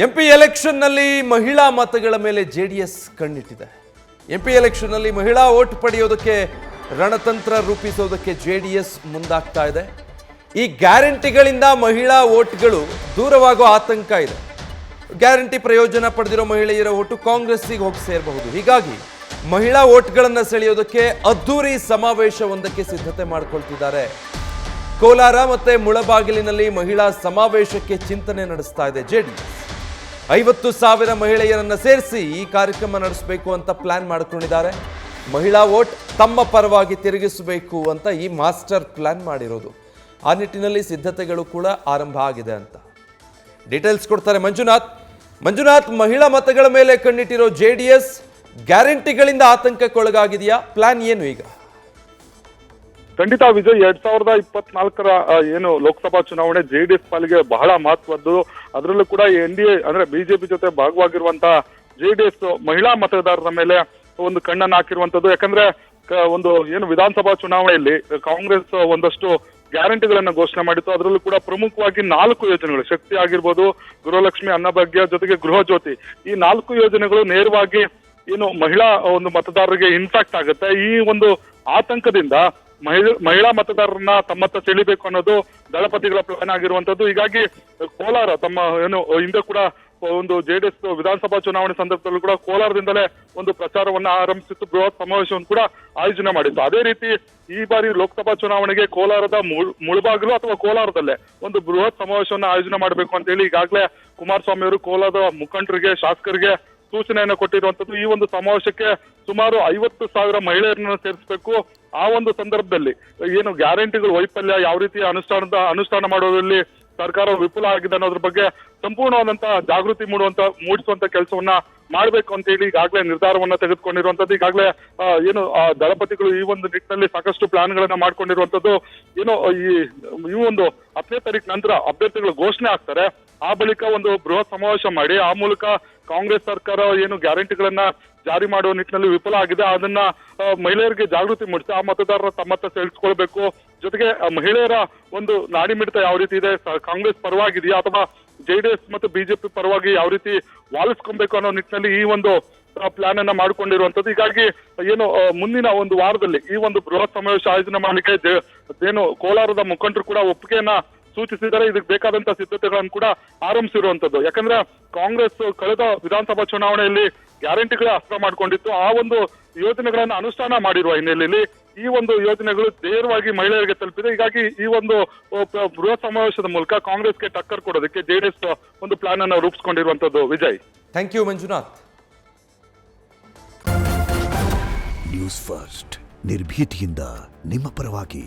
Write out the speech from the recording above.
MP ಎಲೆಕ್ಷನ್ನಲ್ಲಿ ಮಹಿಳಾ ಮತಗಳ ಮೇಲೆ ಜೆಡಿಎಸ್ ಕಣ್ಣಿಟ್ಟಿದೆ. ಎಂಪಿ ಎಲೆಕ್ಷನ್ನಲ್ಲಿ ಮಹಿಳಾ ವೋಟ್ ಪಡೆಯೋದಕ್ಕೆ ರಣತಂತ್ರ ರೂಪಿಸೋದಕ್ಕೆ ಜೆಡಿಎಸ್ ಮುಂದಾಗ್ತಾ ಇದೆ. ಈ ಗ್ಯಾರಂಟಿಗಳಿಂದ ಮಹಿಳಾ ವೋಟ್ಗಳು ದೂರವಾಗೋ ಆತಂಕ ಇದೆ. ಗ್ಯಾರಂಟಿ ಪ್ರಯೋಜನ ಪಡೆದಿರೋ ಮಹಿಳೆಯರ ವೋಟು ಕಾಂಗ್ರೆಸ್ಸಿಗೆ ಹೋಗಿ ಸೇರಬಹುದು. ಹೀಗಾಗಿ ಮಹಿಳಾ ವೋಟ್ಗಳನ್ನು ಸೆಳೆಯೋದಕ್ಕೆ ಅದ್ದೂರಿ ಸಮಾವೇಶವೊಂದಕ್ಕೆ ಸಿದ್ಧತೆ ಮಾಡಿಕೊಳ್ತಿದ್ದಾರೆ. ಕೋಲಾರ ಮತ್ತೆ ಮುಳಬಾಗಿಲಿನಲ್ಲಿ ಮಹಿಳಾ ಸಮಾವೇಶಕ್ಕೆ ಚಿಂತನೆ ನಡೆಸ್ತಾ ಇದೆ ಜೆಡಿಎಸ್. 50,000 ಮಹಿಳೆಯರನ್ನ ಸೇರಿಸಿ ಈ ಕಾರ್ಯಕ್ರಮ ನಡೆಸಬೇಕು ಅಂತ ಪ್ಲಾನ್ ಮಾಡಿಕೊಂಡಿದ್ದಾರೆ. ಮಹಿಳಾ ವೋಟ್ ತಮ್ಮ ಪರವಾಗಿ ತಿರುಗಿಸಬೇಕು ಅಂತ ಈ ಮಾಸ್ಟರ್ ಪ್ಲಾನ್ ಮಾಡಿರೋದು. ಆ ನಿಟ್ಟಿನಲ್ಲಿ ಸಿದ್ಧತೆಗಳು ಕೂಡ ಆರಂಭ ಆಗಿದೆ ಅಂತ ಡೀಟೇಲ್ಸ್ ಕೊಡ್ತಾರೆ ಮಂಜುನಾಥ್. ಮಹಿಳಾ ಮತಗಳ ಮೇಲೆ ಕಣ್ಣಿಟ್ಟಿರೋ ಜೆಡಿಎಸ್ ಗ್ಯಾರಂಟಿಗಳಿಂದ ಆತಂಕಕ್ಕೊಳಗಾಗಿದೆಯಾ? ಪ್ಲಾನ್ ಏನು ಈಗ? ಖಂಡಿತ ವಿಜಯ್, 2024ರ ಏನು ಲೋಕಸಭಾ ಚುನಾವಣೆ ಜೆಡಿಎಸ್ ಪಾಲಿಗೆ ಬಹಳ ಮಹತ್ವದ್ದು. ಅದರಲ್ಲೂ ಕೂಡ NDA ಅಂದ್ರೆ ಬಿಜೆಪಿ ಜೊತೆ ಭಾಗವಾಗಿರುವಂತಹ ಜೆಡಿಎಸ್ ಮಹಿಳಾ ಮತದಾರರ ಮೇಲೆ ಒಂದು ಕಣ್ಣನ್ನು ಹಾಕಿರುವಂತದ್ದು. ಯಾಕಂದ್ರೆ ಒಂದು ಏನು ವಿಧಾನಸಭಾ ಚುನಾವಣೆಯಲ್ಲಿ ಕಾಂಗ್ರೆಸ್ ಒಂದಷ್ಟು ಗ್ಯಾರಂಟಿಗಳನ್ನ ಘೋಷಣೆ ಮಾಡಿತ್ತು. ಅದರಲ್ಲೂ ಕೂಡ ಪ್ರಮುಖವಾಗಿ 4 ಯೋಜನೆಗಳು, ಶಕ್ತಿ ಆಗಿರ್ಬೋದು, ಗೃಹಲಕ್ಷ್ಮಿ, ಅನ್ನಭಾಗ್ಯ, ಜೊತೆಗೆ ಗೃಹ ಜ್ಯೋತಿ, ಈ 4 ಯೋಜನೆಗಳು ನೇರವಾಗಿ ಏನು ಮಹಿಳಾ ಒಂದು ಮತದಾರರಿಗೆ ಇಂಪ್ಯಾಕ್ಟ್ ಆಗುತ್ತೆ. ಈ ಒಂದು ಆತಂಕದಿಂದ ಮಹಿಳಾ ಮತದಾರರನ್ನ ತಮ್ಮತ್ತ ಸೆಳಿಬೇಕು ಅನ್ನೋದು ದಳಪತಿಗಳ ಪ್ಲಾನ್ ಆಗಿರುವಂತದ್ದು. ಹೀಗಾಗಿ ಕೋಲಾರ ತಮ್ಮ ಏನು ಹಿಂದೆ ಕೂಡ ಒಂದು ಜೆಡಿಎಸ್ ವಿಧಾನಸಭಾ ಚುನಾವಣೆ ಸಂದರ್ಭದಲ್ಲೂ ಕೂಡ ಕೋಲಾರದಿಂದಲೇ ಒಂದು ಪ್ರಚಾರವನ್ನ ಆರಂಭಿಸಿತ್ತು, ಬೃಹತ್ ಸಮಾವೇಶವನ್ನು ಕೂಡ ಆಯೋಜನೆ ಮಾಡಿತ್ತು. ಅದೇ ರೀತಿ ಈ ಬಾರಿ ಲೋಕಸಭಾ ಚುನಾವಣೆಗೆ ಕೋಲಾರದ ಮುಳಬಾಗಿಲು ಅಥವಾ ಕೋಲಾರದಲ್ಲೇ ಒಂದು ಬೃಹತ್ ಸಮಾವೇಶವನ್ನು ಆಯೋಜನೆ ಮಾಡಬೇಕು ಅಂತ ಹೇಳಿ ಈಗಾಗಲೇ ಕುಮಾರಸ್ವಾಮಿ ಅವರು ಕೋಲಾರದ ಮುಖಂಡರಿಗೆ, ಶಾಸಕರಿಗೆ ಸೂಚನೆಯನ್ನು ಕೊಟ್ಟಿರುವಂತದ್ದು. ಈ ಒಂದು ಸಮಾವೇಶಕ್ಕೆ ಸುಮಾರು 50,000 ಮಹಿಳೆಯರನ್ನ ಸೇರಿಸಬೇಕು. ಆ ಒಂದು ಸಂದರ್ಭದಲ್ಲಿ ಏನು ಗ್ಯಾರಂಟಿಗಳು ವೈಫಲ್ಯ, ಯಾವ ರೀತಿ ಅನುಷ್ಠಾನ ಮಾಡೋದ್ರಲ್ಲಿ ಸರ್ಕಾರ ವಿಫಲ ಆಗಿದೆ ಅನ್ನೋದ್ರ ಬಗ್ಗೆ ಸಂಪೂರ್ಣವಾದಂತಹ ಜಾಗೃತಿ ಮೂಡಿಸುವಂತ ಕೆಲಸವನ್ನ ಮಾಡ್ಬೇಕು ಅಂತ ಹೇಳಿ ಈಗಾಗಲೇ ನಿರ್ಧಾರವನ್ನ ತೆಗೆದುಕೊಂಡಿರುವಂತದ್ದು. ಈಗಾಗಲೇ ಏನು ದಳಪತಿಗಳು ಈ ಒಂದು ನಿಟ್ಟಿನಲ್ಲಿ ಸಾಕಷ್ಟು ಪ್ಲಾನ್ ಗಳನ್ನ ಮಾಡ್ಕೊಂಡಿರುವಂತದ್ದು. ಏನು ಈ ಒಂದು 10ನೇ ತಾರೀಕು ನಂತರ ಅಭ್ಯರ್ಥಿಗಳು ಘೋಷಣೆ ಆಗ್ತಾರೆ. ಆ ಬಳಿಕ ಒಂದು ಬೃಹತ್ ಸಮಾವೇಶ ಮಾಡಿ ಆ ಮೂಲಕ ಕಾಂಗ್ರೆಸ್ ಸರ್ಕಾರ ಏನು ಗ್ಯಾರಂಟಿಗಳನ್ನ ಜಾರಿ ಮಾಡುವ ನಿಟ್ಟಿನಲ್ಲಿ ವಿಫಲ ಆಗಿದೆ, ಅದನ್ನ ಮಹಿಳೆಯರಿಗೆ ಜಾಗೃತಿ ಮೂಡಿಸಿ ಆ ಮತದಾರರ ತಮ್ಮತ್ತ ಸೆಳೆಸ್ಕೊಳ್ಬೇಕು. ಜೊತೆಗೆ ಮಹಿಳೆಯರ ಒಂದು ನಾಡಿಮಿಡಿತ ಯಾವ ರೀತಿ ಇದೆ, ಕಾಂಗ್ರೆಸ್ ಪರವಾಗಿದೆಯಾ ಅಥವಾ ಜೆಡಿಎಸ್ ಮತ್ತು ಬಿಜೆಪಿ ಪರವಾಗಿ ಯಾವ ರೀತಿ ವಾಲಿಸ್ಕೊಬೇಕು ಅನ್ನೋ ನಿಟ್ಟಿನಲ್ಲಿ ಈ ಒಂದು ಪ್ಲಾನ್ ಅನ್ನ ಮಾಡಿಕೊಂಡಿರುವಂತದ್ದು. ಹೀಗಾಗಿ ಏನು ಮುಂದಿನ ಒಂದು ವಾರದಲ್ಲಿ ಈ ಒಂದು ಬೃಹತ್ ಸಮಾವೇಶ ಆಯೋಜನೆ ಮಾಡಲಿಕ್ಕೆ ಏನು ಕೋಲಾರದ ಮುಖಂಡರು ಕೂಡ ಒಪ್ಪಿಗೆಯನ್ನ ಸೂಚಿಸಿದ್ದಾರೆ. ಇದಕ್ಕೆ ಬೇಕಾದಂತ ಸಿದ್ಧತೆಗಳನ್ನು ಕೂಡ ಆರಂಭಿಸಿರುವಂತದ್ದು. ಯಾಕಂದ್ರೆ ಕಾಂಗ್ರೆಸ್ ಕಳೆದ ವಿಧಾನಸಭಾ ಚುನಾವಣೆಯಲ್ಲಿ ಗ್ಯಾರಂಟಿಗಳ ಅಸ್ತ್ರ ಮಾಡಿಕೊಂಡಿತ್ತು. ಆ ಒಂದು ಯೋಜನೆಗಳನ್ನ ಅನುಷ್ಠಾನ ಮಾಡಿರುವ ಹಿನ್ನೆಲೆಯಲ್ಲಿ ಈ ಒಂದು ಯೋಜನೆಗಳು ನೇರವಾಗಿ ಮಹಿಳೆಯರಿಗೆ ತಲುಪಿದೆ. ಹೀಗಾಗಿ ಈ ಒಂದು ಬೃಹತ್ ಸಮಾವೇಶದ ಮೂಲಕ ಕಾಂಗ್ರೆಸ್ಗೆ ಟಕ್ಕರ್ ಕೊಡೋದಕ್ಕೆ ಜೆಡಿಎಸ್ ಒಂದು ಪ್ಲಾನ್ ಅನ್ನು ರೂಪಿಸಿಕೊಂಡಿರುವಂತದ್ದು. Vijay, thank you Manjunath. News first, ನಿರ್ಭೀತಿಯಿಂದ ನಿಮ್ಮ ಪರವಾಗಿ.